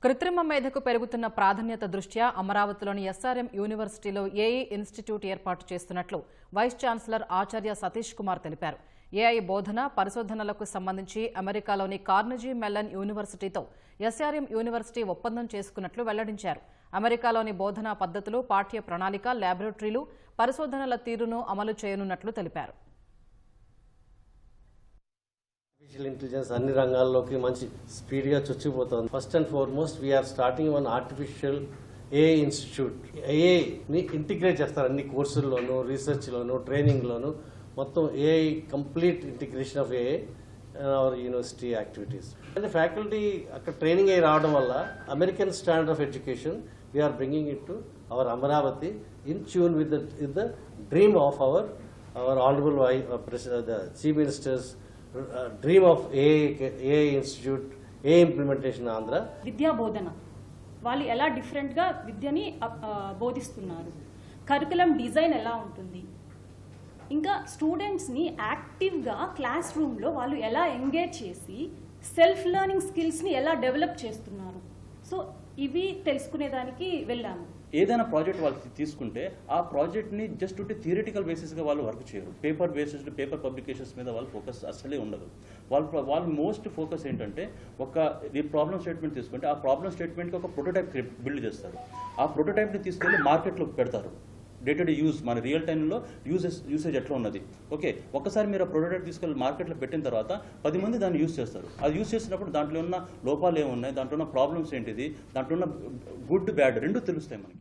కృత్రిమ మేధకు పెరుగుతున్న ప్రాధాన్యత దృష్ట్యా అమరావతిలోని SRM యూనివర్సిటీలో ఏఐ ఇన్స్టిట్యూట్ ఏర్పాటు చేస్తున్నట్లు వైస్ ఛాన్సలర్ ఆచార్య సతీష్ కుమార్ తెలిపారు. ఏఐ బోధన పరిశోధనలకు సంబంధించి అమెరికాలోని కార్నెగీ మెల్లన్ యూనివర్సిటీతో SRM యూనివర్సిటీ ఒప్పందం చేసుకున్నట్లు వెల్లడించారు. అమెరికాలోని బోధనా పద్ధతులు, పాఠ్య ప్రణాళిక, ల్యాబొరేటరీలు, పరిశోధనల తీరును అమలు చేయనున్నట్లు తెలిపారు. ఆర్టిఫిషియల్ ఇంటెలిజెన్స్ అన్ని రంగాల్లోకి మంచి స్పీడ్గా చొచ్చిపోతుంది. First and foremost we are starting one artificial AI institute. ఏఐని ఇంటిగ్రేట్ చేస్తారు అన్ని కోర్సుల్లోనూ, రీసెర్చ్లోనూ, ట్రైనింగ్లోనూ. మొత్తం AI complete integration of AI our university activities. అంటే ఫ్యాకల్టీ అక్కడ ట్రైనింగ్ అయి రావడం వల్ల American standard of education we are bringing it to our Amaravati in tune with the dream of our honourable the chief minister's dream of AI institute, AI implementation Andhra. విద్యా బోధన వాళ్ళు ఎలా డిఫరెంట్గా విద్యని బోధిస్తున్నారు, కరికులం డిజైన్ ఎలా ఉంటుంది, ఇంకా స్టూడెంట్స్ని యాక్టివ్గా క్లాస్ రూమ్లో వాళ్ళు ఎలా ఎంగేజ్ చేసి సెల్ఫ్ లెర్నింగ్ స్కిల్స్ని ఎలా డెవలప్ చేస్తున్నారు. సో ఇవి తెలుసుకునేదానికి వెళ్ళాము. ఏదైనా ప్రాజెక్ట్ వాళ్ళు తీసుకుంటే ఆ ప్రాజెక్ట్ని జస్ట్ థియరిటికల్ బేసిస్గా వాళ్ళు వర్క్ చేయరు. పేపర్ బేసిస్, పేపర్ పబ్లికేషన్స్ మీద వాళ్ళు ఫోకస్ అసలే ఉండదు. వాళ్ళు మోస్ట్ ఫోకస్ ఏంటంటే ఈ ప్రాబ్లమ్ స్టేట్మెంట్ తీసుకుంటే ఆ ప్రాబ్లమ్ స్టేట్మెంట్కి ఒక ప్రోటోటైప్ బిల్డ్ చేస్తారు. ఆ ప్రోటోటైప్ని తీసుకెళ్ళి మార్కెట్లో పెడతారు. డే టు డే యూజ్, మన రియల్ టైంలో యూసేజ్ ఎట్లా ఉన్నది. ఓకే, ఒక్కసారి మీరు ఆ ప్రోడక్ట్ తీసుకెళ్ళి మార్కెట్లో పెట్టిన తర్వాత 10 మంది దాన్ని యూజ్ చేస్తారు. అది యూజ్ చేసినప్పుడు దాంట్లో ఉన్న లోపాలు ఏమున్నాయి, దాంట్లో ఉన్న ప్రాబ్లమ్స్ ఏంటిది, దాంట్లో ఉన్న గుడ్ బ్యాడ్ రెండు తెలుస్తాయి మనకి.